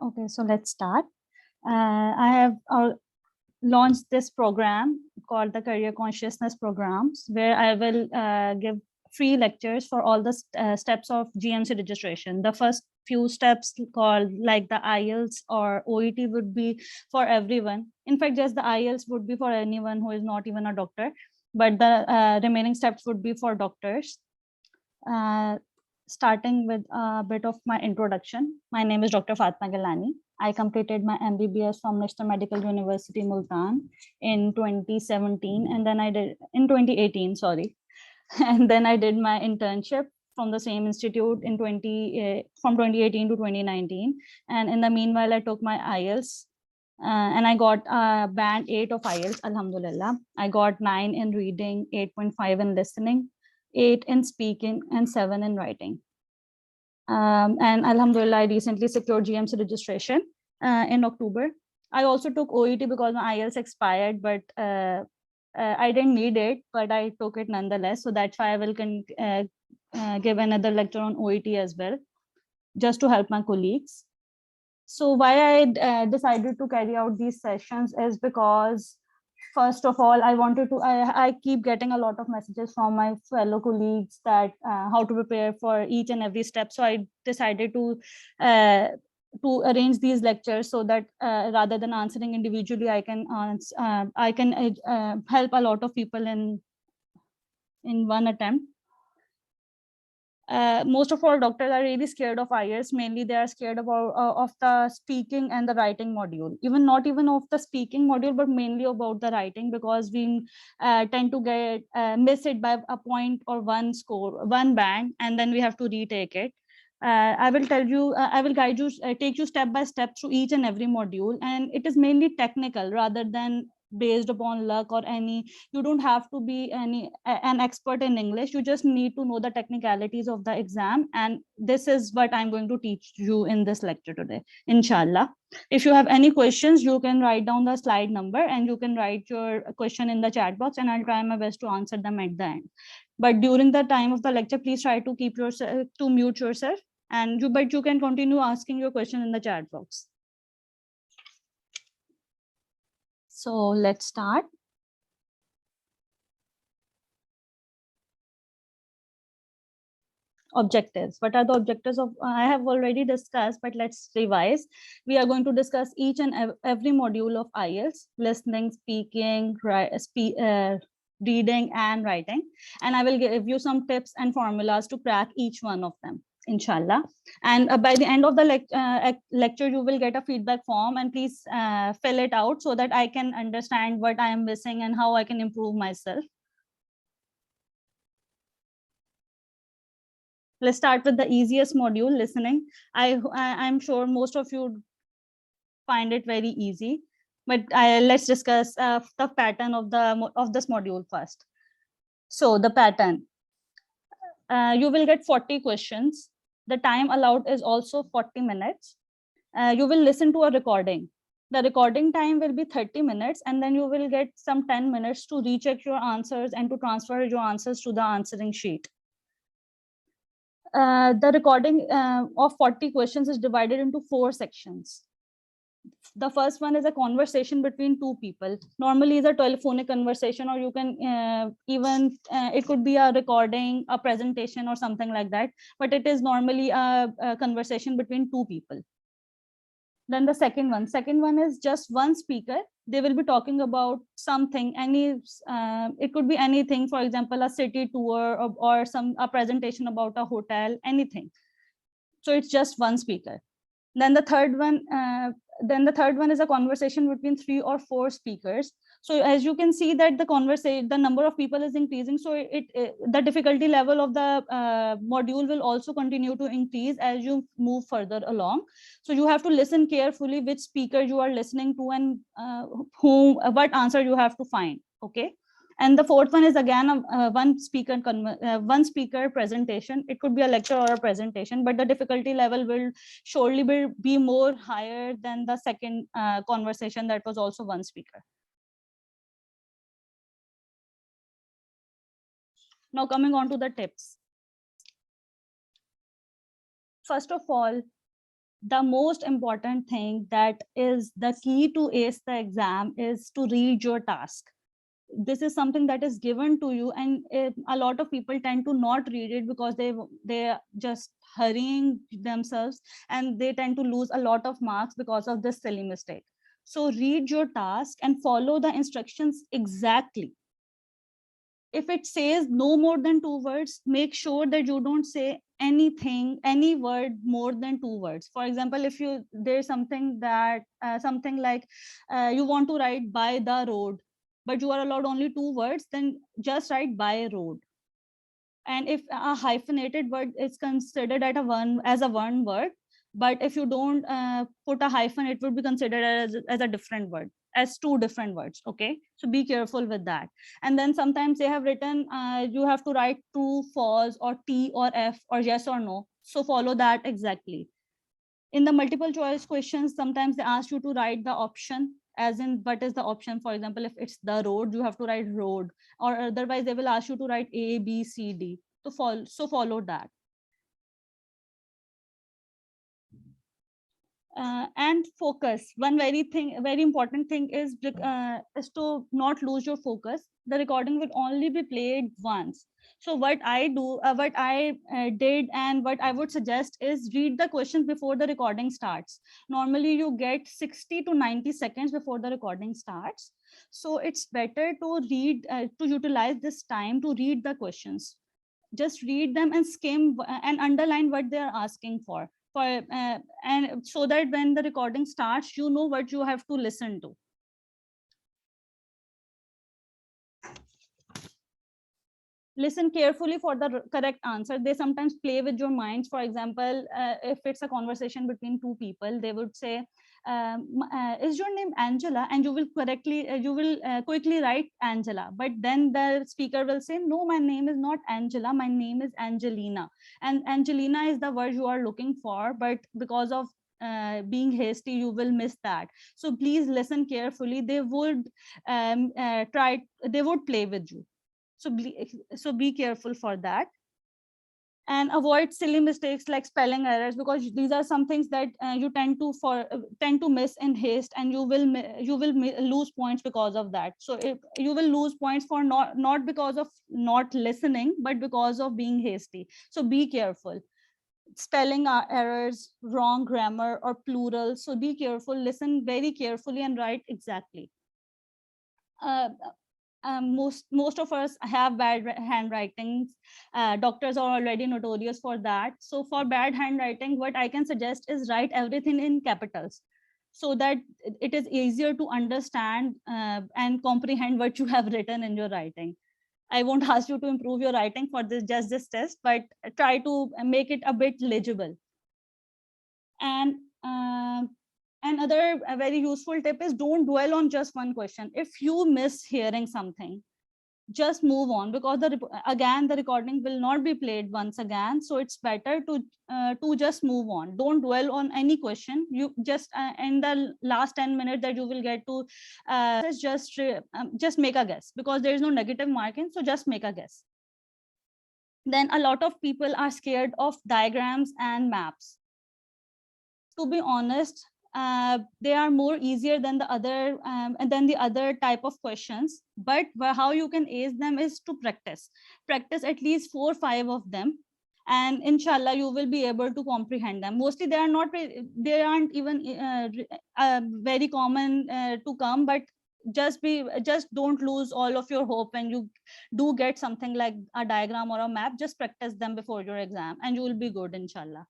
Okay, so let's start. I have launched this program called the Career Consciousness Programs, where I will give free lectures for all the steps of GMC registration. The first few steps called like the IELTS or OET would be for everyone. In fact, just the IELTS would be for anyone who is not even a doctor, but the remaining steps would be for doctors. Starting with a bit of my introduction. My name is Dr. Fatma Gilani. I completed my MBBS from National Medical University, Multan in 2017. And then I did in 2018, sorry. And then I did my internship from the same institute in from 2018 to 2019. And in the meanwhile, I took my IELTS and I got band 8 of IELTS, Alhamdulillah. I got 9 in reading, 8.5 in listening, 8 in speaking, and 7 in writing. And Alhamdulillah, I recently secured GMC registration in October. I also took OET because my IELTS expired, but I didn't need it, but I took it nonetheless. So that's why I will give another lecture on OET as well, just to help my colleagues. So why I decided to carry out these sessions is because first of all, I wanted to, I keep getting a lot of messages from my fellow colleagues that how to prepare for each and every step. So I decided uh, to arrange these lectures so that rather than answering individually, I can help a lot of people in one attempt. Most of all doctors are really scared of IELTS. Mainly they are scared of the speaking and the writing module, even not even of the speaking module, but mainly about the writing, because we tend to get miss it by a point or one score, one band, and then we have to retake it. I will tell you, I will guide you, take you step by step through each and every module, and it is mainly technical rather than based upon luck or any. You don't have to be an expert in English. You just need to know the technicalities of the exam, and this is what I'm going to teach you in this lecture today, inshallah. If you have any questions, you can write down the slide number and you can write your question in the chat box, and I'll try my best to answer them at the end. But during the time of the lecture, please try to keep yourself to mute yourself, and you can continue asking your question in the chat box. So let's start. Objectives. What are the objectives of, I have already discussed, but let's revise. We are going to discuss each and every module of IELTS: listening, speaking, reading, and writing. And I will give you some tips and formulas to crack each one of them, inshallah. And by the end of the lecture, you will get a feedback form, and please fill it out so that I can understand what I am missing and how I can improve myself. Let's start with the easiest module, listening. I'm sure most of you find it very easy, but let's discuss the pattern of this module first. So the pattern, you will get 40 questions. The time allowed is also 40 minutes. You will listen to a recording. The recording time will be 30 minutes, and then you will get some 10 minutes to recheck your answers and to transfer your answers to the answering sheet. The recording of 40 questions is divided into 4 sections. The first one is a conversation between two people. Normally, it's a telephonic conversation, or you can even it could be a recording, a presentation, or something like that. But it is normally a conversation between two people. Then the second one is just one speaker. They will be talking about something, it could be anything. For example, a city tour, or a presentation about a hotel, anything. So it's just one speaker. Then the third one is a conversation between 3 or 4 speakers. So as you can see that the number of people is increasing, so the difficulty level of the module will also continue to increase as you move further along. So you have to listen carefully which speaker you are listening to, and what answer you have to find. Okay. And the fourth one is again one speaker presentation. It could be a lecture or a presentation, but the difficulty level will surely be more higher than the second conversation that was also one speaker. Now coming on to the tips. First of all, the most important thing that is the key to ace the exam is to read your task. This is something that is given to you, and a lot of people tend to not read it because they are just hurrying themselves, and they tend to lose a lot of marks because of this silly mistake. So read your task and follow the instructions exactly. If it says no more than 2 words, make sure that you don't say anything, any word more than 2 words. For example, if you there's something that something like you want to write by the road, but you are allowed only 2 words, then just write by road. And if a hyphenated word is considered as a one word, but if you don't put a hyphen, it would be considered as a different word, as two different words. Okay, so be careful with that. And then sometimes they have written you have to write true, false, or T or F, or yes or no, so follow that exactly. In the multiple choice questions, sometimes they ask you to write the option, as in what is the option. For example, if it's the road, you have to write road, or otherwise they will ask you to write A, B, C, D. So follow that. And focus. One very important thing is to not lose your focus. The recording will only be played once. So what I did, and what I would suggest is read the questions before the recording starts. Normally, you get 60 to 90 seconds before the recording starts. So it's better to read to utilize this time to read the questions. Just read them and skim and underline what they are asking for and so that when the recording starts, you know what you have to listen to. Listen carefully for the correct answer. They sometimes play with your minds. For example, if it's a conversation between two people, they would say, is your name Angela? And you will quickly write Angela, but then the speaker will say, no, my name is not Angela, my name is Angelina. And Angelina is the word you are looking for, but because of being hasty, you will miss that. So please listen carefully. They would they would play with you. So be careful for that, and avoid silly mistakes like spelling errors, because these are some things that you tend to miss in haste, and you will lose points because of that. So if you will lose points for not because of not listening, but because of being hasty. So be careful. Spelling errors, wrong grammar, or plural. So be careful, listen very carefully, and write exactly. uh, most of us have bad handwritings. Doctors are already notorious for that. So for bad handwriting, what I can suggest is write everything in capitals, so that it is easier to understand and comprehend what you have written in your writing. I won't ask you to improve your writing for this test, but try to make it a bit legible. And another very useful tip is don't dwell on just one question. If you miss hearing something, just move on, because again the recording will not be played once again. So it's better to just move on. Don't dwell on any question. You just in the last 10 minutes that you will get to just make a guess, because there is no negative marking. So just make a guess. Then a lot of people are scared of diagrams and maps. To be honest, they are more easier than the other type of questions. But how you can ace them is to practice at least 4 or 5 of them, and inshallah you will be able to comprehend them. Mostly they aren't even very common to come, but just don't lose all of your hope when you do get something like a diagram or a map. Just practice them before your exam, and you will be good, inshallah.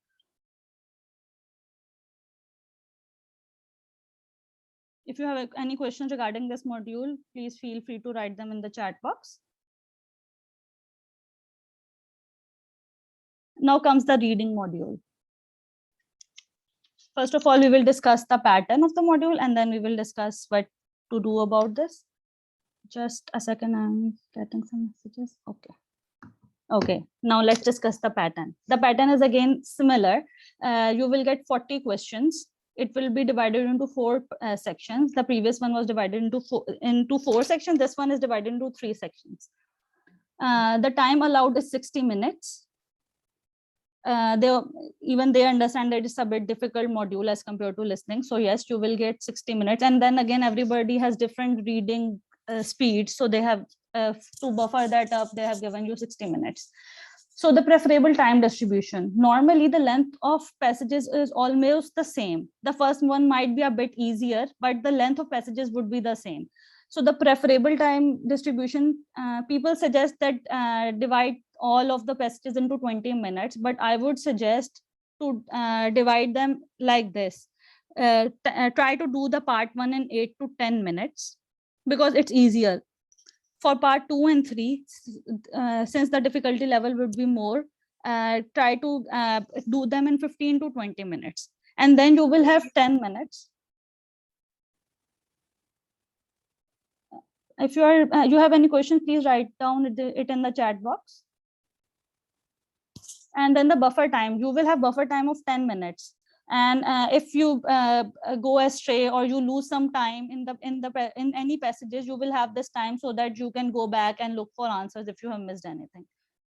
If you have any questions regarding this module, please feel free to write them in the chat box. Now comes the reading module. First of all, we will discuss the pattern of the module, and then we will discuss what to do about this. Just a second, I'm getting some messages. Okay, now let's discuss the pattern. The pattern is again similar. You will get 40 questions. It will be divided into 4 sections. The previous one was divided into 4 sections. This one is divided into 3 sections. The time allowed is 60 minutes. they understand that it's a bit difficult module as compared to listening. So yes, you will get 60 minutes. And then again, everybody has different reading speed. So they have to buffer that up, they have given you 60 minutes. So the preferable time distribution. Normally, the length of passages is almost the same. The first one might be a bit easier, but the length of passages would be the same. So the preferable time distribution, people suggest that divide all of the passages into 20 minutes, but I would suggest to divide them like this. Try to do the part 1 in 8 to 10 minutes because it's easier. For part 2 and 3, since the difficulty level would be more, try to do them in 15 to 20 minutes. And then you will have 10 minutes. If you are you have any questions, please write down it in the chat box. And then the buffer time, you will have buffer time of 10 minutes. And if you go astray or you lose some time in any passages, you will have this time so that you can go back and look for answers if you have missed anything.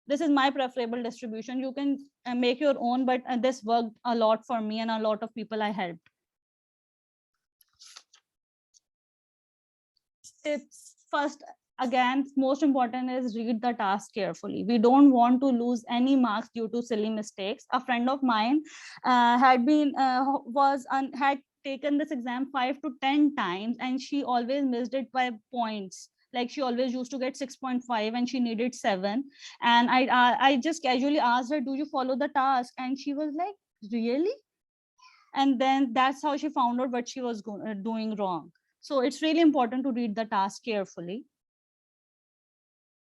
This is my preferable distribution. You can make your own, but this worked a lot for me and a lot of people I helped. Tips. First, again, most important is read the task carefully. We don't want to lose any marks due to silly mistakes. A friend of mine had taken this exam 5 to 10 times, and she always missed it by points. Like she always used to get 6.5 and she needed 7. And I just casually asked her, do you follow the task? And she was like, really? And then that's how she found out what she was doing wrong. So it's really important to read the task carefully.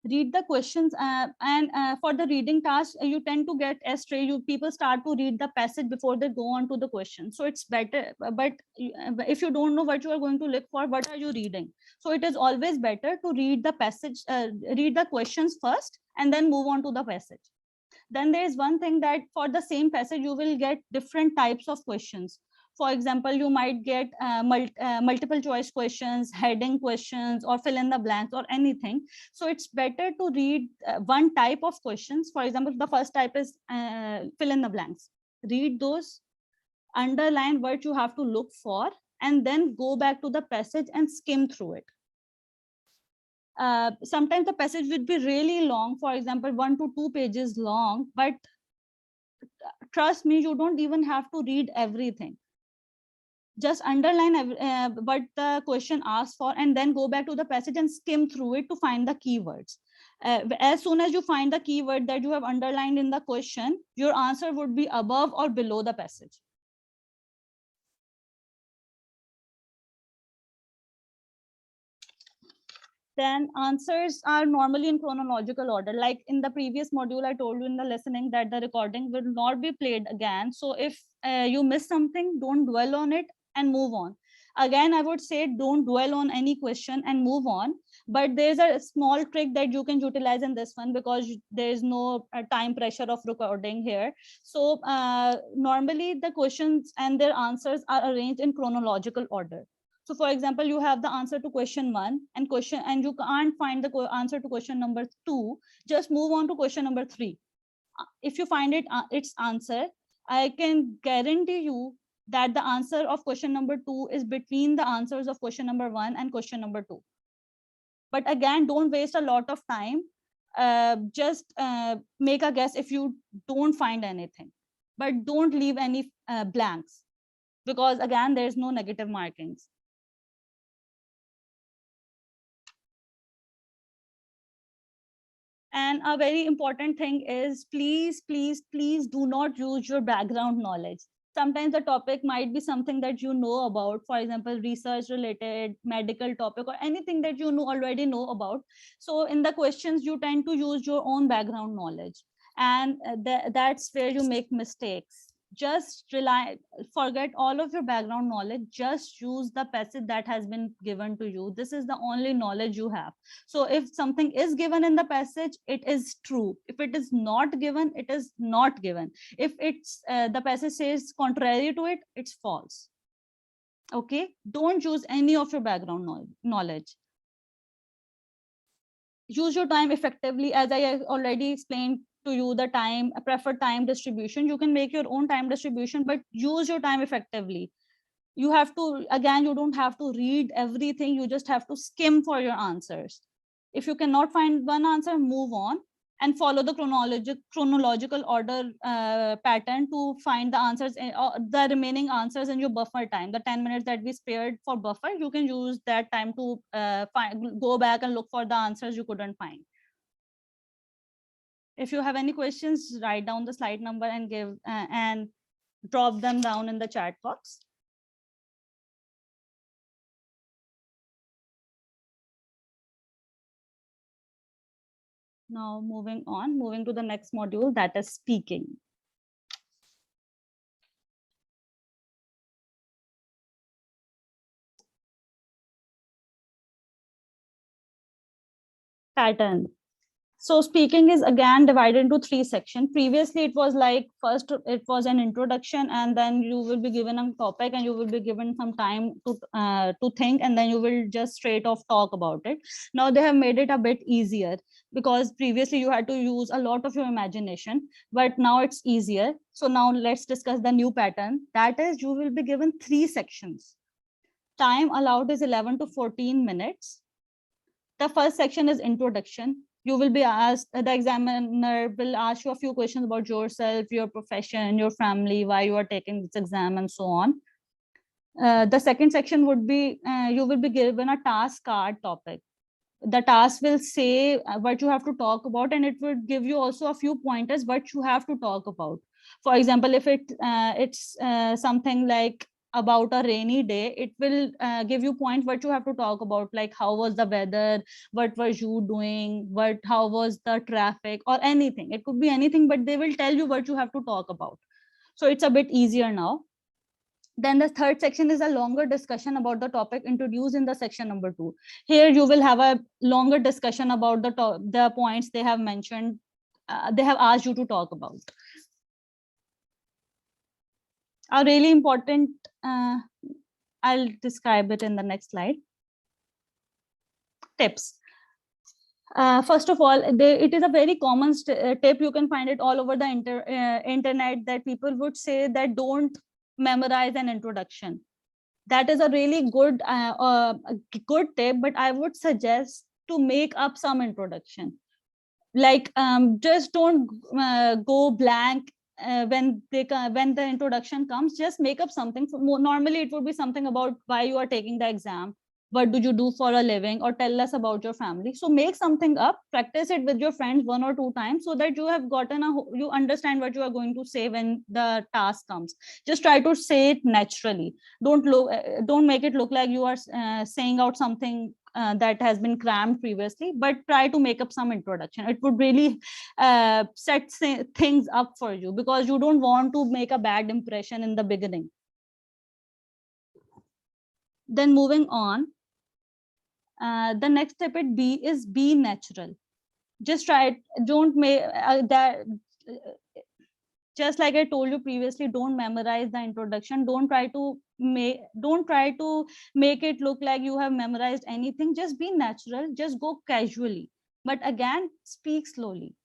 Read the questions, and for the reading task, you tend to get astray. People start to read the passage before they go on to the question. So it's better, but if you don't know what you are going to look for, what are you reading? So it is always better to read the passage, read the questions first, and then move on to the passage. Then there is one thing that for the same passage, you will get different types of questions. For example, you might get multiple choice questions, heading questions, or fill in the blanks or anything. So it's better to read one type of questions. For example, the first type is fill in the blanks. Read those, underline what you have to look for, and then go back to the passage and skim through it. Sometimes the passage would be really long, for example, 1 to 2 pages long, but trust me, you don't even have to read everything. Just underline what the question asks for, and then go back to the passage and skim through it to find the keywords. As soon as you find the keyword that you have underlined in the question, your answer would be above or below the passage. Then answers are normally in chronological order. Like in the previous module, I told you in the listening that the recording will not be played again. So if you miss something, don't dwell on it and move on. Again, I would say don't dwell on any question and move on. But there's a small trick that you can utilize in this one because there is no time pressure of recording here. So normally the questions and their answers are arranged in chronological order. So for example, you have the answer to question 1 and you can't find the answer to question number 2, just move on to question number 3. If you find its answer, I can guarantee you that the answer of question number 2 is between the answers of question number 1 and question number 2. But again, don't waste a lot of time. Just make a guess if you don't find anything, but don't leave any blanks, because again, there's no negative markings. And a very important thing is please do not use your background knowledge. Sometimes the topic might be something that you know about, for example, research related, medical topic, or anything that you already know about. So in the questions, you tend to use your own background knowledge, and that's where you make mistakes. Just forget all of your background knowledge, just use the passage that has been given to you. This is the only knowledge you have. So if something is given in the passage, it is true. If it is not given, it is not given. If it's the passage says contrary to it, it's false. Okay, don't use any of your background knowledge. Use your time effectively. As I already explained, to you the time, a preferred time distribution. You can make your own time distribution, but use your time effectively. You have to, again, you don't have to read everything, you just have to skim for your answers. If you cannot find one answer, move on and follow the chronological order pattern to find the answers, the remaining answers in your buffer time. The 10 minutes that we spared for buffer, you can use that time to go back and look for the answers you couldn't find. If you have any questions, write down the slide number and give and drop them down in the chat box. Now moving to the next module, that is speaking. Pattern. So speaking is again divided into 3 sections. Previously, it was like, first it was an introduction, and then you will be given a topic and you will be given some time to think, and then you will just straight off talk about it. Now they have made it a bit easier, because previously you had to use a lot of your imagination, but now it's easier. So now let's discuss the new pattern. That is, you will be given 3 sections. Time allowed is 11 to 14 minutes. The first section is introduction. You will be asked, the examiner will ask you a few questions about yourself, your profession, your family, why you are taking this exam, and so on. The second section would be, you will be given a task card topic. The task will say what you have to talk about, and it would give you also a few pointers what you have to talk about. For example, if it's something like about a rainy day, it will give you points what you have to talk about, like how was the weather, what were you doing, how was the traffic, or anything. It could be anything, but they will tell you what you have to talk about. So it's a bit easier now. Then the third section is a longer discussion about the topic introduced in the section number 2. Here you will have a longer discussion about the points they have mentioned, they have asked you to talk about. A really important, I'll describe it in the next slide. Tips. First of all, it is a very common tip. You can find it all over the internet, that people would say that don't memorize an introduction. That is a really good good tip, but I would suggest to make up some introduction. Like just don't go blank when the introduction comes. Just make up something. Normally it would be something about why you are taking the exam, what do you do for a living, or tell us about your family. So make something up, practice it with your friends 1 or 2 times, so that you have gotten you understand what you are going to say when the task comes. Just try to say it naturally. Don't make it look like you are saying out something that has been crammed previously, but try to make up some introduction. It would really set things up for you, because you don't want to make a bad impression in the beginning. Then moving on, the next step at B is be natural. Just try it. Don't make that. Just like I told you previously, don't memorize the introduction. Don't try to make it look like you have memorized anything. Just be natural. Just go casually. But again, speak slowly.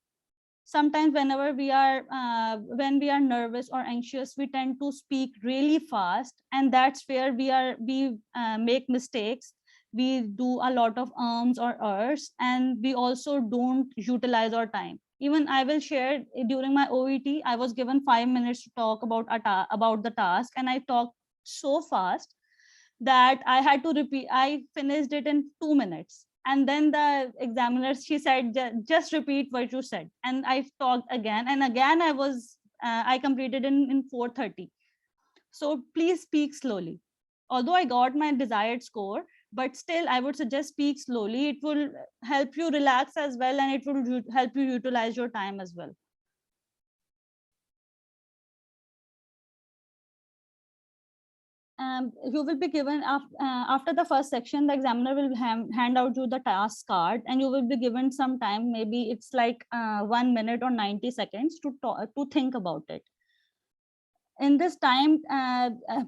Sometimes whenever when we are nervous or anxious, we tend to speak really fast, and that's where we make mistakes. We do a lot of ums or ers, and we also don't utilize our time. Even I will share, during my OET, I was given 5 minutes to talk about the task, and I talked so fast that I had to repeat. I finished it in 2 minutes. And then the examiner, she said, just repeat what you said. And I talked again and again. I completed in 4:30. So please speak slowly. Although I got my desired score, but still I would suggest speak slowly. It will help you relax as well, and it will help you utilize your time as well. You will be given after the first section, the examiner will hand out you the task card, and you will be given some time. Maybe it's like 1 minute or 90 seconds to think about it. In this time,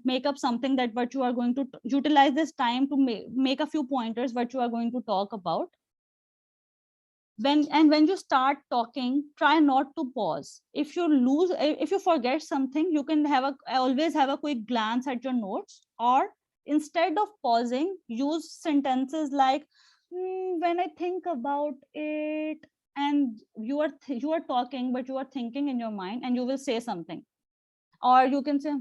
make up something that what you are going to utilize this time to make a few pointers what you are going to talk about. when you start talking, try not to pause. If you forget something, you can always have a quick glance at your notes, or instead of pausing, use sentences like, when I think about it. And you are talking, but you are thinking in your mind, and you will say something. Or you can say,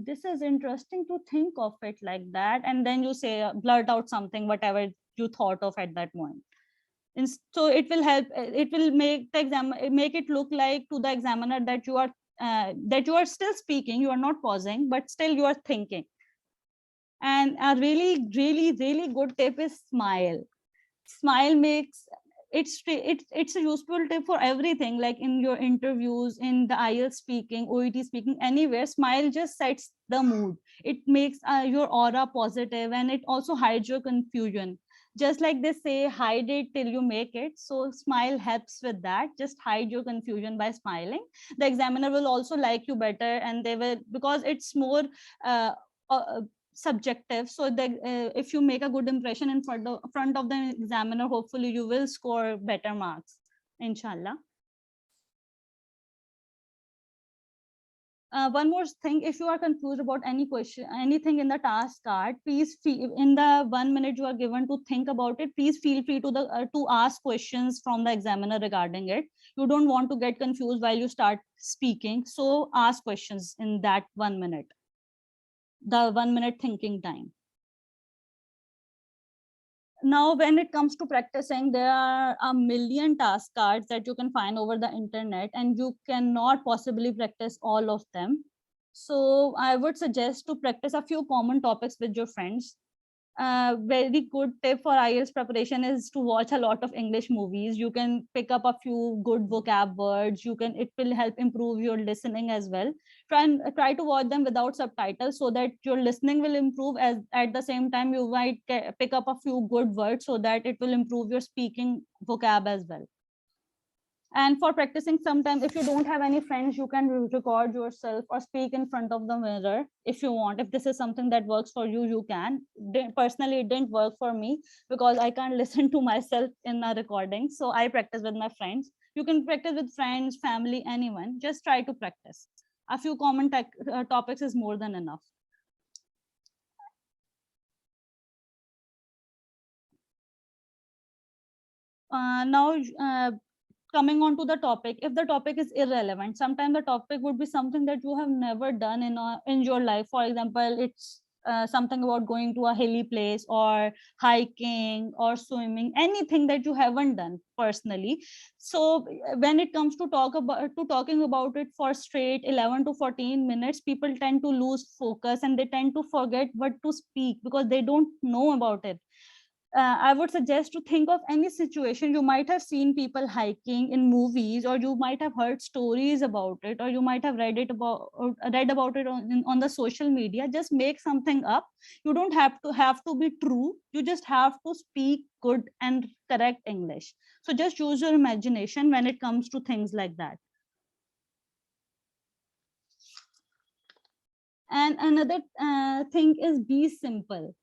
this is interesting to think of it like that, and then you say, blurt out something, whatever you thought of at that moment. So it will help, it will make make it look like to the examiner that you are still speaking, you are not pausing, but still you are thinking. And a really good tip is smile. Smile makes it's a useful tip for everything, like in your interviews, in the IELTS speaking, OET speaking, anywhere. Smile just sets the mood. It makes your aura positive, and it also hides your confusion. Just like they say, hide it till you make it. So smile helps with that. Just hide your confusion by smiling. The examiner will also like you better, and they will, because it's more uh, uh, subjective. So that if you make a good impression in front of the examiner, hopefully you will score better marks, inshallah. One more thing, if you are confused about any question, anything in the task card, please feel, in the 1 minute you are given to think about it, please feel free to ask questions from the examiner regarding it. You don't want to get confused while you start speaking, so ask questions in that 1 minute, the 1 minute thinking time. Now, when it comes to practicing, there are a million task cards that you can find over the internet, and you cannot possibly practice all of them. So I would suggest to practice a few common topics with your friends. Very good tip for IELTS preparation is to watch a lot of English movies. You can pick up a few good vocab words. It will help improve your listening as well. Try to watch them without subtitles, so that your listening will improve, as at the same time you might pick up a few good words, so that it will improve your speaking vocab as well. And for practicing, sometimes if you don't have any friends, you can record yourself or speak in front of the mirror if you want. If this is something that works for you, you can. Personally, it didn't work for me, because I can't listen to myself in a recording, so I practice with my friends. You can practice with friends, family, anyone. Just try to practice. A few common topics is more than enough. Now, coming on to the topic, if the topic is irrelevant, sometimes the topic would be something that you have never done in your life. For example, it's something about going to a hilly place, or hiking, or swimming, anything that you haven't done personally. So when it comes to talking about it for straight 11 to 14 minutes, people tend to lose focus, and they tend to forget what to speak, because they don't know about it. I would suggest to think of any situation. You might have seen people hiking in movies, or you might have heard stories about it, or you might have read about it on the social media. Just make something up. You don't have to be true. You just have to speak good and correct English. So just use your imagination when it comes to things like that. And another thing is, be simple.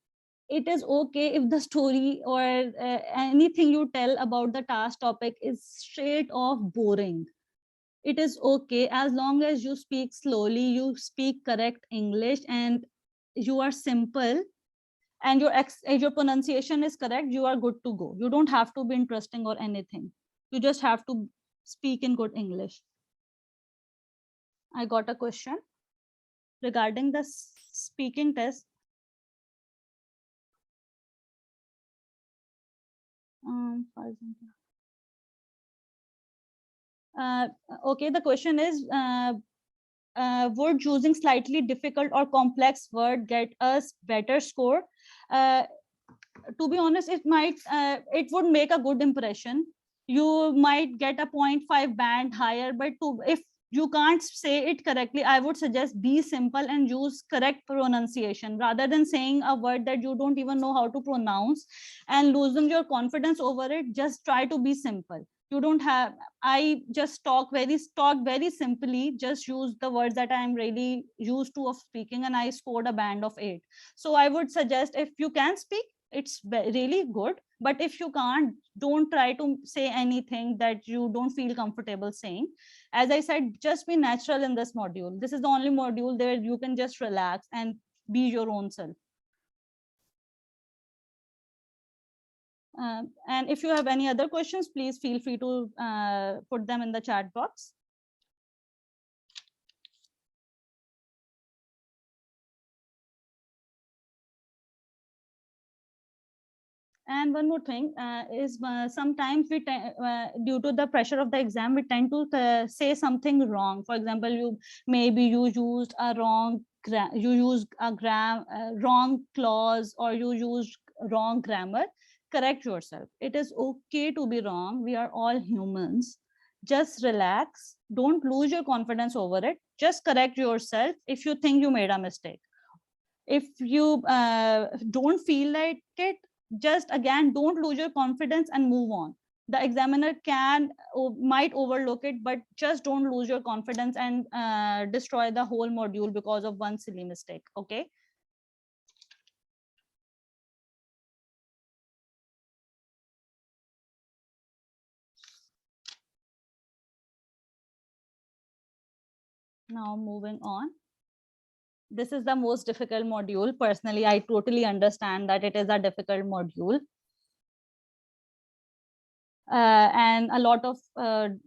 It is okay if the story or anything you tell about the task topic is straight off boring. It is okay, as long as you speak slowly, you speak correct English, and you are simple, and your pronunciation is correct. You are good to go. You don't have to be interesting or anything. You just have to speak in good English. I got a question regarding the speaking test. For example, okay, the question is, would using slightly difficult or complex word get us better score? uh, to be honest, it would make a good impression. You might get a 0.5 band higher, but if you can't say it correctly, I would suggest be simple and use correct pronunciation, rather than saying a word that you don't even know how to pronounce and losing your confidence over it. Just try to be simple. You don't have I just talk very simply, just use the words that I'm really used to of speaking, and I scored a band of 8. So I would suggest, if you can speak, it's really good. But if you can't, don't try to say anything that you don't feel comfortable saying. As I said, just be natural in this module. This is the only module where you can just relax and be your own self. And if you have any other questions, please feel free to put them in the chat box. And one more thing is sometimes we due to the pressure of the exam, we tend to say something wrong. For example, you used a wrong wrong clause, or you used wrong grammar. Correct yourself. It is okay to be wrong. We are all humans. Just relax. Don't lose your confidence over it. Just correct yourself if you think you made a mistake. If you don't feel like it, just again, don't lose your confidence and move on. The examiner might overlook it, but just don't lose your confidence and destroy the whole module because of one silly mistake. Okay. Now moving on. This is the most difficult module. Personally, I totally understand that it is a difficult module. And a lot of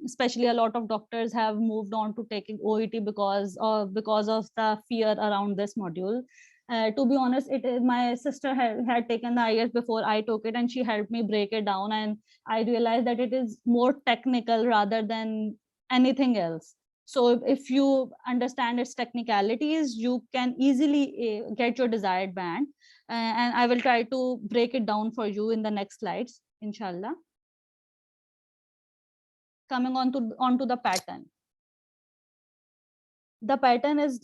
especially a lot of doctors have moved on to taking OET because of the fear around this module. To be honest, my sister had taken the IELTS before I took it, and she helped me break it down, and I realized that it is more technical rather than anything else. So if you understand its technicalities, you can easily get your desired band. And I will try to break it down for you in the next slides, inshallah. Coming onto the pattern. The pattern is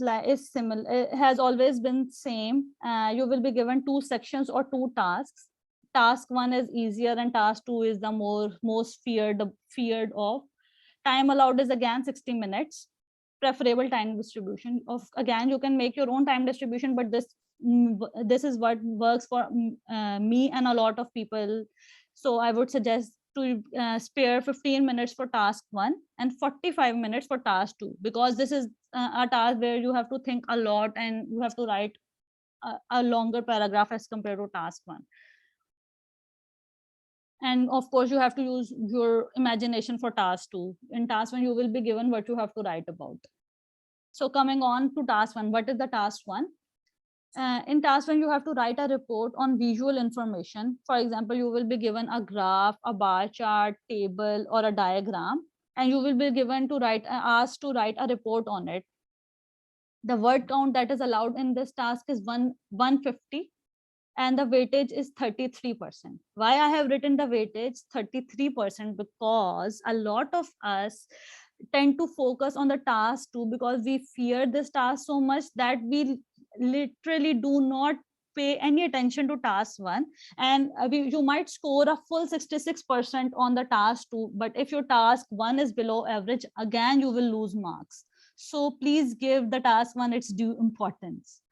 similar. It has always been same. You will be given 2 sections or 2 tasks. Task 1 is easier, and task 2 is the most feared of. Time allowed is again 60 minutes. Preferable time distribution of, again, you can make your own time distribution, but this is what works for me and a lot of people. So I would suggest to spare 15 minutes for task 1 and 45 minutes for task 2, because this is a task where you have to think a lot and you have to write a longer paragraph as compared to task 1. And of course, you have to use your imagination for task 2. In task 1, you will be given what you have to write about. So coming on to task 1, what is the task 1? In task 1, you have to write a report on visual information. For example, you will be given a graph, a bar chart, table, or a diagram, and you will be given to asked to write a report on it. The word count that is allowed in this task is 150, and the weightage is 33%. Why I have written the weightage 33%? Because a lot of us tend to focus on the task 2 because we fear this task so much that we literally do not pay any attention to task 1, and you might score a full 66% on the task 2, but if your task 1 is below average, again you will lose marks. So please give the task 1 its due importance.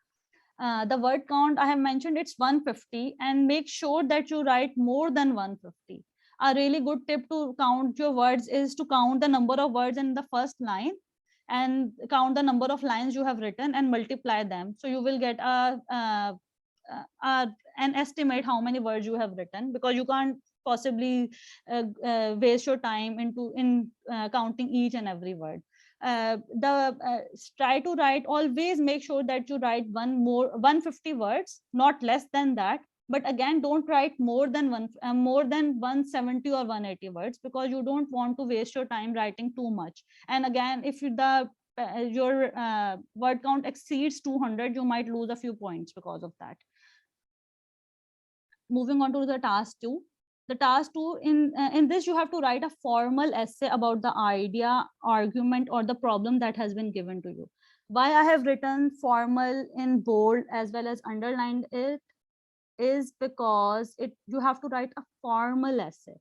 The word count I have mentioned, it's 150, and make sure that you write more than 150. A really good tip to count your words is to count the number of words in the first line and count the number of lines you have written and multiply them. So you will get an estimate how many words you have written, because you can't possibly waste your time in counting each and every word. Try to write, always make sure that you write 150 words, not less than that. But again, don't write more than 170 or 180 words, because you don't want to waste your time writing too much. And again, if your word count exceeds 200, you might lose a few points because of that. Moving on to the task 2. The task 2, in this you have to write a formal essay about the idea, argument, or the problem that has been given to you. Why I have written formal in bold as well as underlined it is because you have to write a formal essay.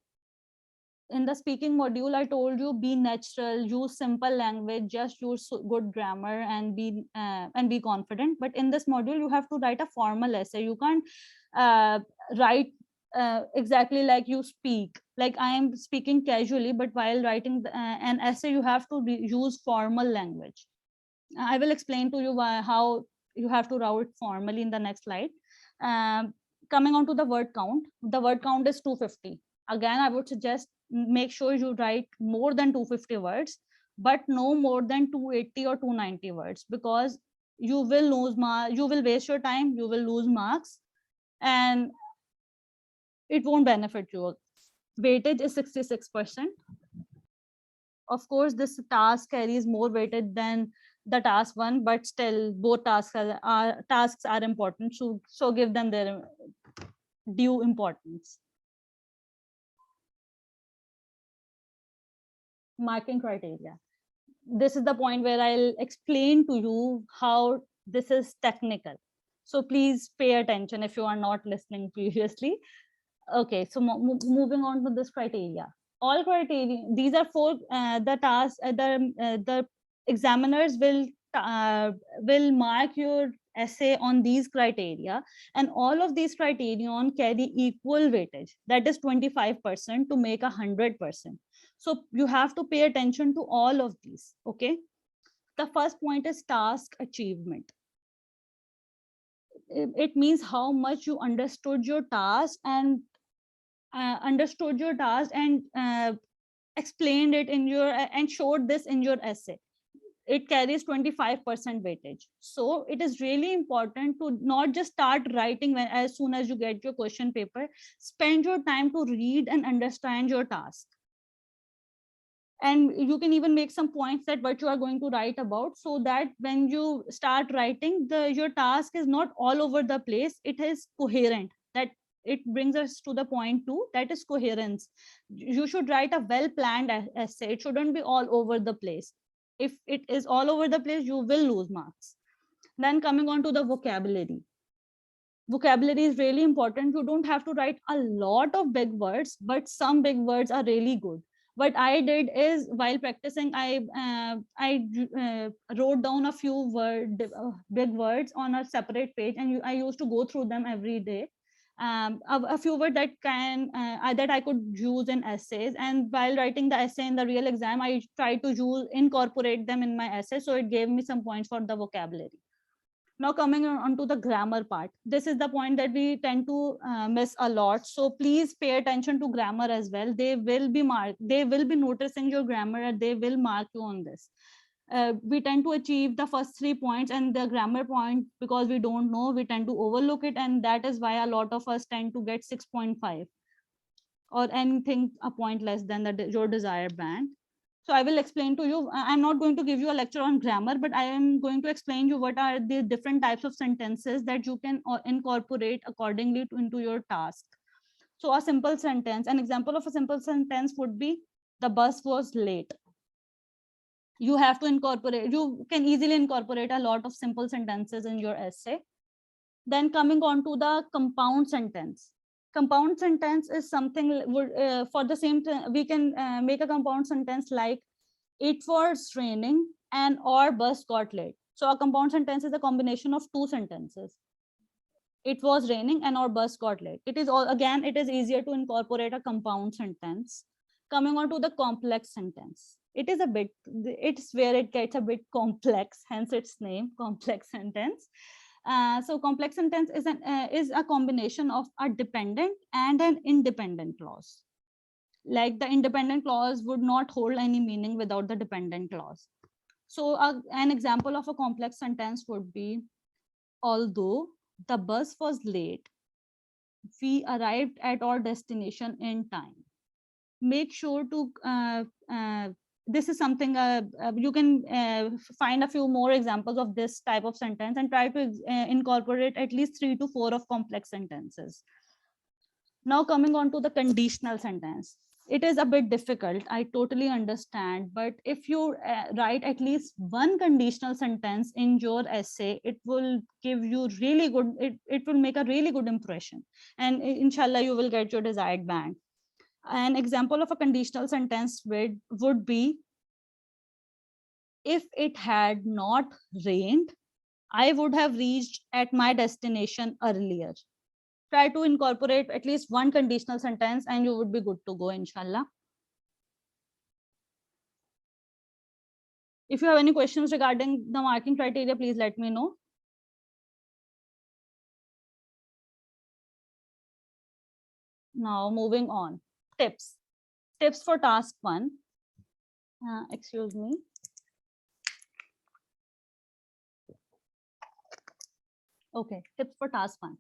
In the speaking module, I told you, be natural, use simple language, just use good grammar, and be confident. But in this module, you have to write a formal essay. You can't write exactly like you speak. Like I am speaking casually, but while writing an essay, you have to use formal language. I will explain to you how you have to write formally in the next slide. Um, Coming on to the word count is 250. Again, I would suggest make sure you write more than 250 words, but no more than 280 or 290 words, because you will lose you will waste your time, you will lose marks, and it won't benefit you. Weightage is 66%. Of course, this task carries more weightage than the task one, but still both tasks are important. So give them their due importance. Marking criteria. This is the point where I'll explain to you how this is technical. So please pay attention if you are not listening previously. Okay, so moving on to this criteria. All criteria, these are four, the tasks, the examiners will mark your essay on these criteria, and all of these criterion carry equal weightage, that is 25% to make 100%. So you have to pay attention to all of these. Okay, the first point is task achievement. It means how much you understood your task and explained it in your and showed this in your essay. It carries 25% weightage. So it is really important to not just start writing when as soon as you get your question paper. Spend your time to read and understand your task, and you can even make some points that what you are going to write about, so that when you start writing, your task is not all over the place, it is coherent. That it brings us to the point two, that is coherence. You should write a well planned essay. It shouldn't be all over the place. If it is all over the place, you will lose marks. Then coming on to the vocabulary. Vocabulary is really important. You don't have to write a lot of big words, but some big words are really good. What I did is, while practicing, I wrote down a few big words on a separate page, and I used to go through them every day. A few words that I could use in essays, and while writing the essay in the real exam, I tried to incorporate them in my essay, so it gave me some points for the vocabulary. Now coming on to the grammar part, this is the point that we tend to miss a lot. So please pay attention to grammar as well. They will be noticing your grammar, and they will mark you on this. We tend to achieve the first 3 points, and the grammar point, because we don't know, we tend to overlook it, and that is why a lot of us tend to get 6.5 or anything a point less than your desired band. So I will explain to you. I'm not going to give you a lecture on grammar, but I am going to explain you what are the different types of sentences that you can incorporate accordingly into your task. So a simple sentence, an example of a simple sentence would be, the bus was late. You have to incorporate, you can easily incorporate a lot of simple sentences in your essay. Then coming on to the compound sentence. Compound sentence is something for the same, we can make a compound sentence like, it was raining and our bus got late. So a compound sentence is a combination of two sentences. It was raining and our bus got late. It is all, again, it is easier to incorporate a compound sentence. Coming on to the complex sentence. It's where it gets a bit complex, hence its name, complex sentence. So complex sentence is a combination of a dependent and an independent clause. Like the independent clause would not hold any meaning without the dependent clause. So an example of a complex sentence would be, although the bus was late, we arrived at our destination in time. Make sure to this is something you can find a few more examples of this type of sentence, and try to incorporate at least 3 to 4 of complex sentences. Now coming on to the conditional sentence. It is a bit difficult, I totally understand, but if you write at least one conditional sentence in your essay, it will give you really good, it will make a really good impression, and inshallah you will get your desired band. An example of a conditional sentence would be, if it had not rained, I would have reached at my destination earlier. Try to incorporate at least one conditional sentence and you would be good to go, inshallah. If you have any questions regarding the marking criteria, please let me know. Now moving on, tips for task 1. Excuse me. Okay, tips for task 1.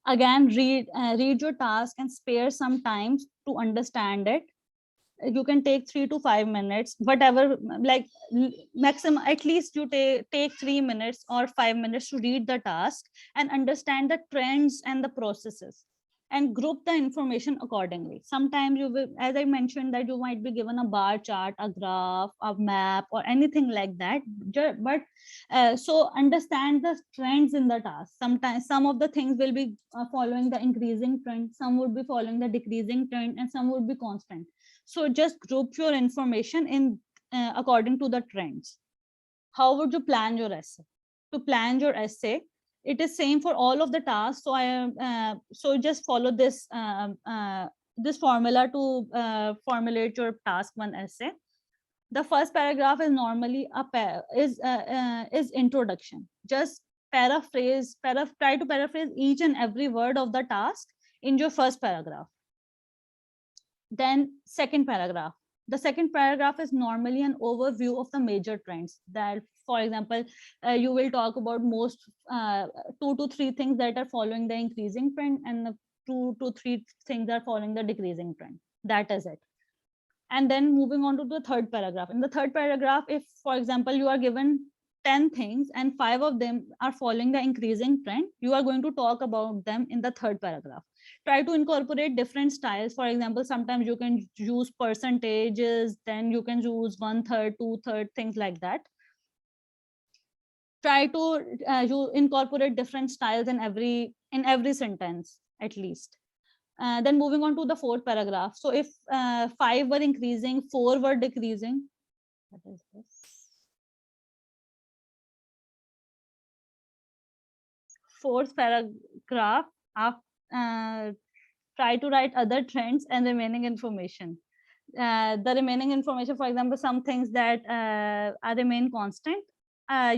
Again, read your task and spare some time to understand it. You can take 3 to 5 minutes, whatever, like maximum, at least you take 3 minutes or 5 minutes to read the task and understand the trends and the processes, and group the information accordingly. Sometimes you will, as I mentioned, that you might be given a bar chart, a graph, a map, or anything like that. But so understand the trends in the task. Sometimes some of the things will be following the increasing trend, some would be following the decreasing trend, and some would be constant. So just group your information in according to the trends. How would you plan your essay? To plan your essay, it is same for all of the tasks. So so just follow this this formula to formulate your task 1 essay. The first paragraph is normally is introduction. Just try to paraphrase each and every word of the task in your first paragraph. Then second paragraph. The second paragraph is normally an overview of the major trends. That, for example, you will talk about most 2 to 3 things that are following the increasing trend, and the 2 to 3 things are following the decreasing trend. That is it. And then moving on to the third paragraph. In the third paragraph, if, for example, you are given 10 things and 5 of them are following the increasing trend, you are going to talk about them in the third paragraph. Try to incorporate different styles. For example, sometimes you can use percentages, then you can use 1/3, 2/3, things like that. Try to you incorporate different styles in every sentence at least. Then moving on to the fourth paragraph. So if 5 were increasing, 4 were decreasing. What is this? Fourth paragraph, try to write other trends and remaining information. The remaining information, for example, some things that are remain constant,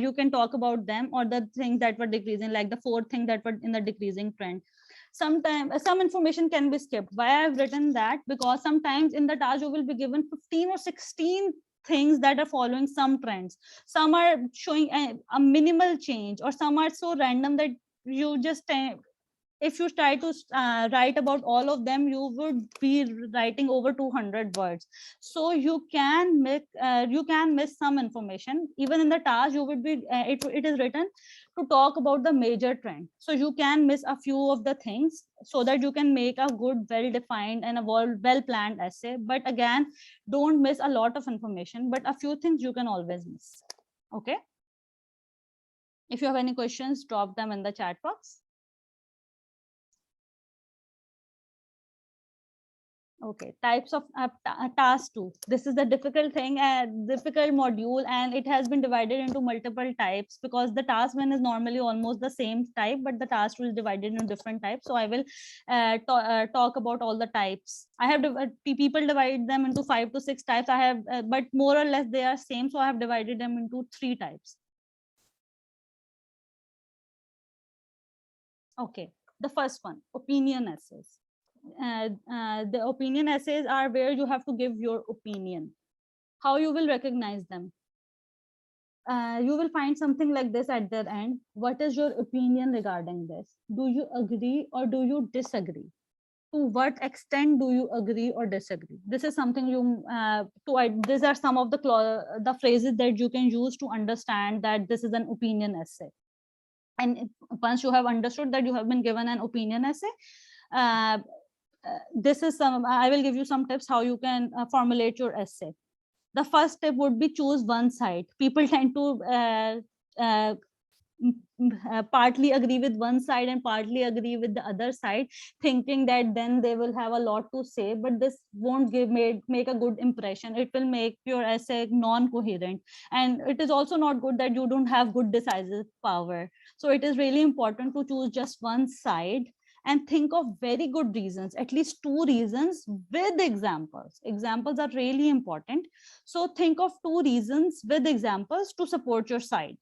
you can talk about them, or the things that were decreasing, like the 4th thing that were in the decreasing trend. Sometimes some information can be skipped. Why I've written that? Because sometimes in the task you will be given 15 or 16 things that are following some trends. Some are showing a minimal change, or some are so random that you just if you try to write about all of them, you would be writing over 200 words. So you can miss some information. Even in the task, you would be it is written to talk about the major trend. So you can miss a few of the things so that you can make a good, well-defined and a well-planned essay. But again, don't miss a lot of information, but a few things you can always miss. Okay. If you have any questions, drop them in the chat box. Okay, types of task 2. This is the difficult thing, difficult module, and it has been divided into multiple types, because the task 1 is normally almost the same type, but the task 2 is divided into different types. So I will talk about all the types. I have people divide them into 5 to 6 types. I have, but more or less they are same. So I have divided them into 3 types. Okay, the first one, opinion essays. The opinion essays are where you have to give your opinion. How you will recognize them? You will find something like this at their end. What is your opinion regarding this? Do you agree or do you disagree? To what extent do you agree or disagree? This is something you these are some of the phrases that you can use to understand that this is an opinion essay. And once you have understood that you have been given an opinion essay, this is some, I will give you some tips how you can formulate your essay. The first tip would be choose one side. People tend to partly agree with one side and partly agree with the other side, thinking that then they will have a lot to say, but this won't make a good impression. It will make your essay non-coherent, and it is also not good that you don't have good decisive power. So it is really important to choose just one side and think of very good reasons, at least two reasons with examples. Examples are really important. So think of two reasons with examples to support your side.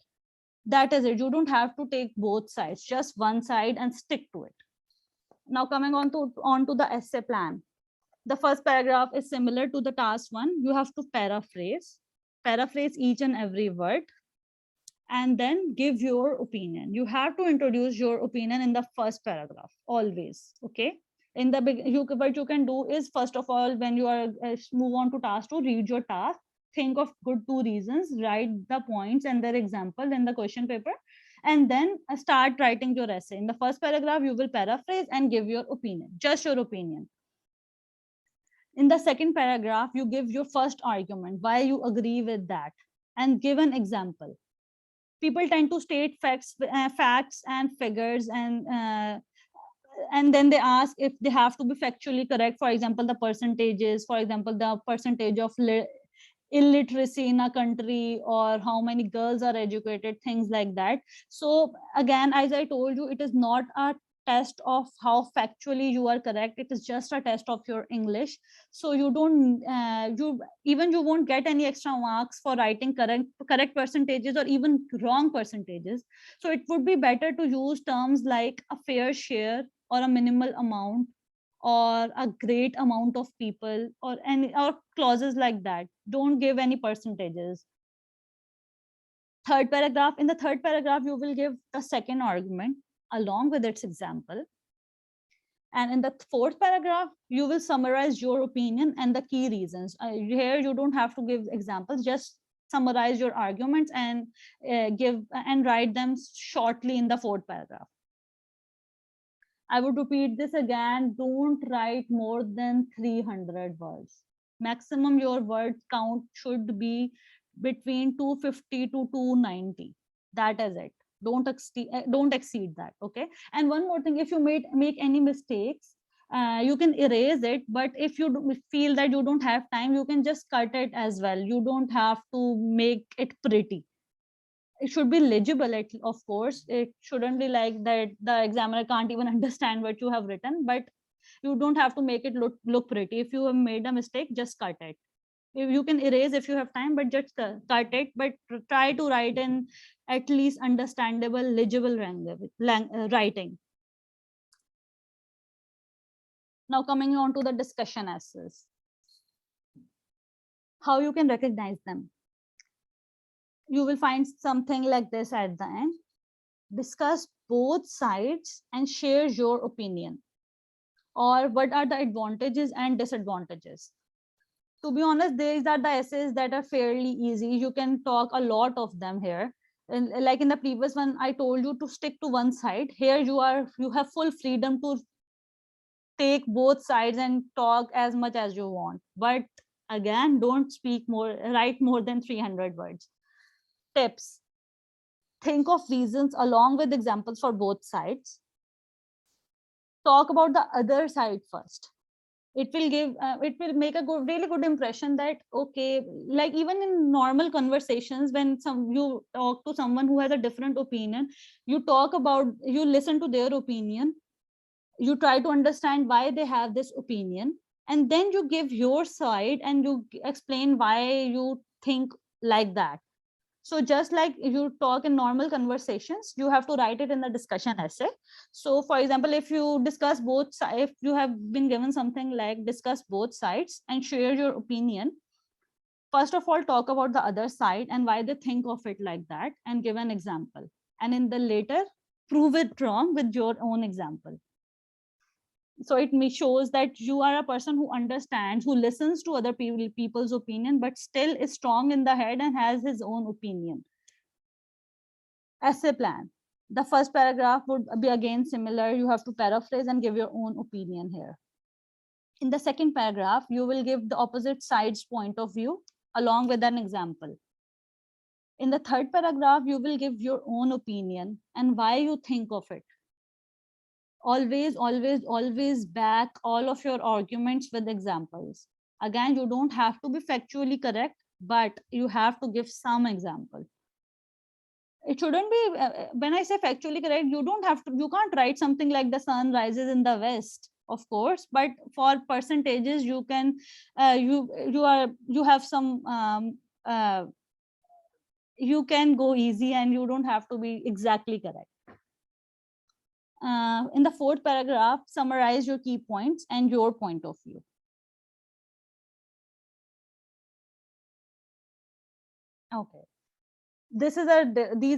That is it. You don't have to take both sides, just one side and stick to it. Now coming on to the essay plan. The first paragraph is similar to the task one. You have to paraphrase each and every word, and then give your opinion. You have to introduce your opinion in the first paragraph always. Okay. In the big, what you can do is, first of all, when you are move on to task two, read your task, think of good two reasons, write the points and their example in the question paper, and then start writing your essay. In the first paragraph, you will paraphrase and give your opinion, just your opinion. In the second paragraph, you give your first argument, why you agree with that, and give an example. People tend to state facts and figures, and then they ask if they have to be factually correct. For example, the percentages, for example, the percentage of illiteracy in a country, or how many girls are educated, things like that. So again, as I told you, it is not a test of how factually you are correct. It is just a test of your English. So you don't you won't get any extra marks for writing correct percentages or even wrong percentages. So it would be better to use terms like a fair share or a minimal amount or a great amount of people, or any or clauses like that. Don't give any percentages. In the third paragraph, you will give the second argument along with its example. And in the fourth paragraph, you will summarize your opinion and the key reasons. Here you don't have to give examples, just summarize your arguments and give and write them shortly in the fourth paragraph. I would repeat this again. Don't write more than 300 words. Maximum your word count should be between 250 to 290. That is it. Don't exceed that. Okay. And one more thing, if you make any mistakes, you can erase it. But if you feel that you don't have time, you can just cut it as well. You don't have to make it pretty. It should be legible, of course. It shouldn't be like that the examiner can't even understand what you have written, but you don't have to make it look pretty. If you have made a mistake, just cut it. You can erase if you have time, but just cut it. But try to write in at least understandable, legible writing. Now coming on to the discussion essays. How you can recognize them. You will find something like this at the end. Discuss both sides and share your opinion. Or what are the advantages and disadvantages? To be honest, these are the essays that are fairly easy. You can talk a lot of them here. And like in the previous one, I told you to stick to one side. Here you have full freedom to take both sides and talk as much as you want. But again, don't write more than 300 words. Tips. Think of reasons along with examples for both sides. Talk about the other side first. It will make a really good impression that, okay, like even in normal conversations, when you talk to someone who has a different opinion, you listen to their opinion, you try to understand why they have this opinion, and then you give your side and you explain why you think like that. So just like you talk in normal conversations, you have to write it in the discussion essay. So for example, if you discuss both sides, if you have been given something like discuss both sides and share your opinion, first of all, talk about the other side and why they think of it like that, and give an example. And in the later, prove it wrong with your own example. So it shows that you are a person who understands, who listens to other people's opinion, but still is strong in the head and has his own opinion. Essay plan. The first paragraph would be again similar. You have to paraphrase and give your own opinion here. In the second paragraph, you will give the opposite side's point of view along with an example. In the third paragraph, you will give your own opinion and why you think of it. Always, always, always back all of your arguments with examples. Again, you don't have to be factually correct, but you have to give some example. It shouldn't be, when I say factually correct, you don't have to, you can't write something like the sun rises in the west, of course, but for percentages, you can, you have some, you can go easy and you don't have to be exactly correct. In the fourth paragraph, summarize your key points and your point of view. Okay. These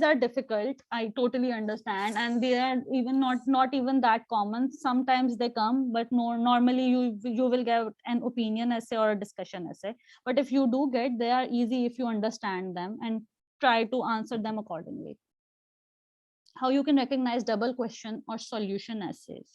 are difficult. I totally understand. And they are even not even that common. Sometimes they come, but normally you will get an opinion essay or a discussion essay. But if you do get, they are easy if you understand them and try to answer them accordingly. How you can recognize double question or solution essays.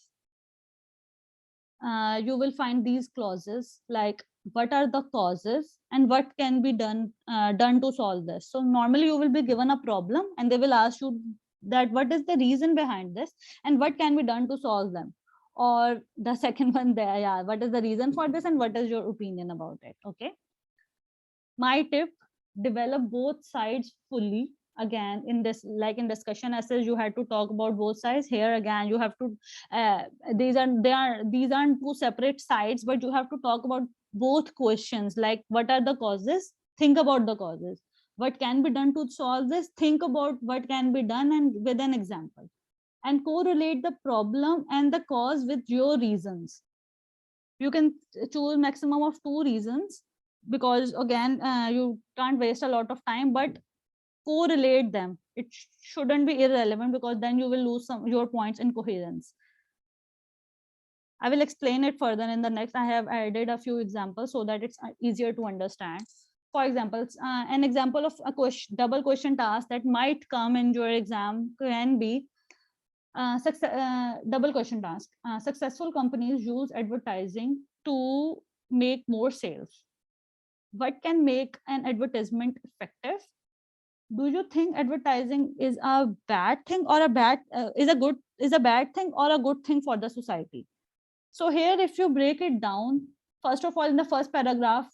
You will find these clauses like what are the causes and what can be done to solve this. So normally you will be given a problem and they will ask you that what is the reason behind this and what can be done to solve them. Or the second one there, yeah, what is the reason for this and what is your opinion about it? Okay. My tip, develop both sides fully. Again, in this, like in discussion essays, you had to talk about both sides. Here again, you have to, these aren't two separate sides, but you have to talk about both questions, like what are the causes, think about the causes, what can be done to solve this, think about what can be done and with an example, and correlate the problem and the cause with your reasons. You can choose maximum of 2 reasons, because again, you can't waste a lot of time, but correlate them. It shouldn't be irrelevant, because then you will lose some your points in coherence. I will explain it further in the next. I have added a few examples so that it's easier to understand. For example, an example of a double question task that might come in your exam can be double question task. Successful companies use advertising to make more sales. What can make an advertisement effective? Do you think advertising is a bad thing or is a bad thing or a good thing for the society? So here, if you break it down, first of all, in the first paragraph,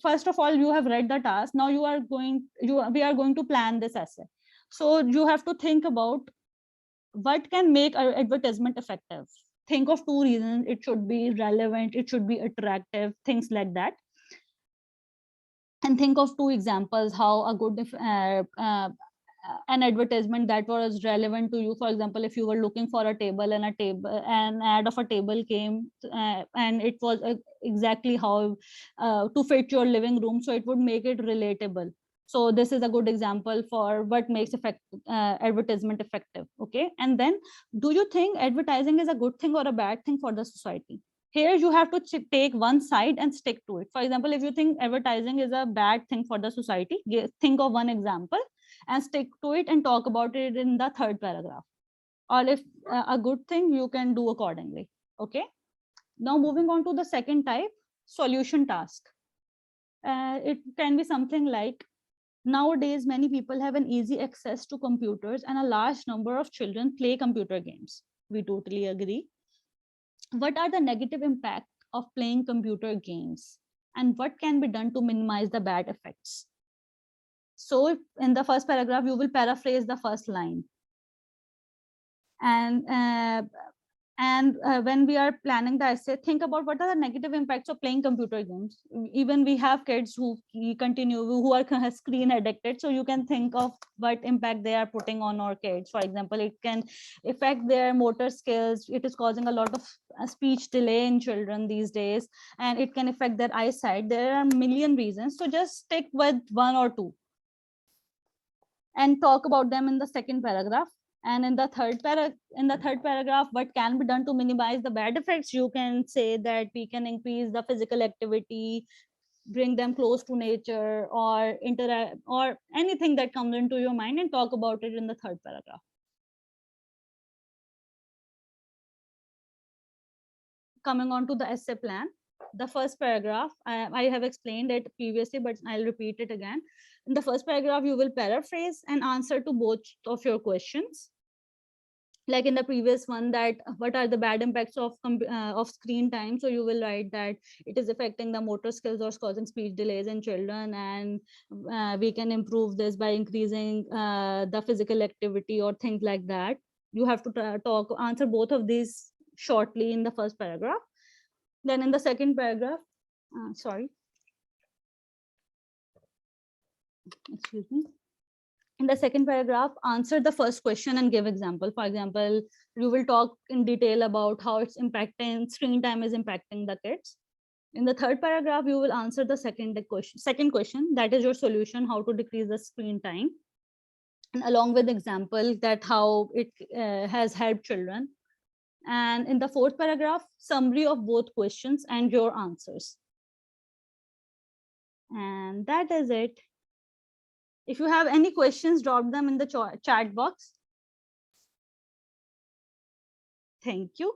first of all, you have read the task. Now we are going to plan this essay. So you have to think about what can make our advertisement effective. Think of 2 reasons. It should be relevant, it should be attractive, things like that. And think of 2 examples how a good an advertisement that was relevant to you. For example, if you were looking for a table and an ad of a table came, and it was exactly how to fit your living room, so it would make it relatable. So this is a good example for what makes advertisement effective. Okay. And then, do you think advertising is a good thing or a bad thing for the society? Here you have to take one side and stick to it. For example, if you think advertising is a bad thing for the society, think of one example and stick to it and talk about it in the third paragraph. Or if a good thing, you can do accordingly. Okay. Now moving on to the second type, solution task. It can be something like, nowadays many people have an easy access to computers and a large number of children play computer games. We totally agree. What are the negative impact of playing computer games and what can be done to minimize the bad effects? So in the first paragraph, you will paraphrase the first line. And when we are planning the essay, think about what are the negative impacts of playing computer games. Even we have kids who are screen addicted, so you can think of what impact they are putting on our kids. For example, it can affect their motor skills. It is causing a lot of speech delay in children these days, and it can affect their eyesight. There are a million reasons, so just stick with 1 or 2 and talk about them in the second paragraph. And in the third paragraph, what can be done to minimize the bad effects? You can say that we can increase the physical activity, bring them close to nature, or interact, or anything that comes into your mind, and talk about it in the third paragraph. Coming on to the essay plan. the first paragraph, I have explained it previously, but I'll repeat it again. In the first paragraph, you will paraphrase and answer to both of your questions. Like in the previous one, that what are the bad impacts of screen time? So you will write that it is affecting the motor skills or causing speech delays in children, and we can improve this by increasing the physical activity or things like that. You have to answer both of these shortly in the first paragraph. Then in the second paragraph, sorry, excuse me. In the second paragraph, answer the first question and give example. For example, you will talk in detail about how it's impacting, screen time is impacting the kids. In the third paragraph, you will answer the second question, that is your solution, how to decrease the screen time, and along with example that how it has helped children. And in the fourth paragraph, summary of both questions and your answers. And that is it. If you have any questions, drop them in the chat box. Thank you.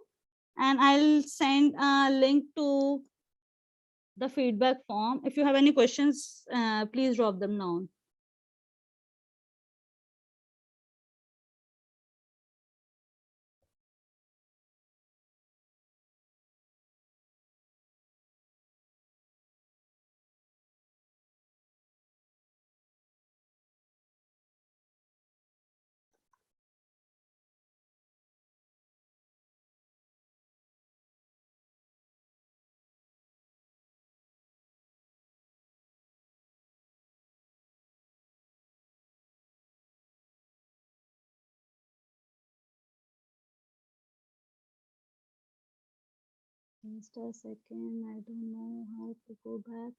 And I'll send a link to the feedback form. If you have any questions, please drop them down. Just a second, I don't know how to go back.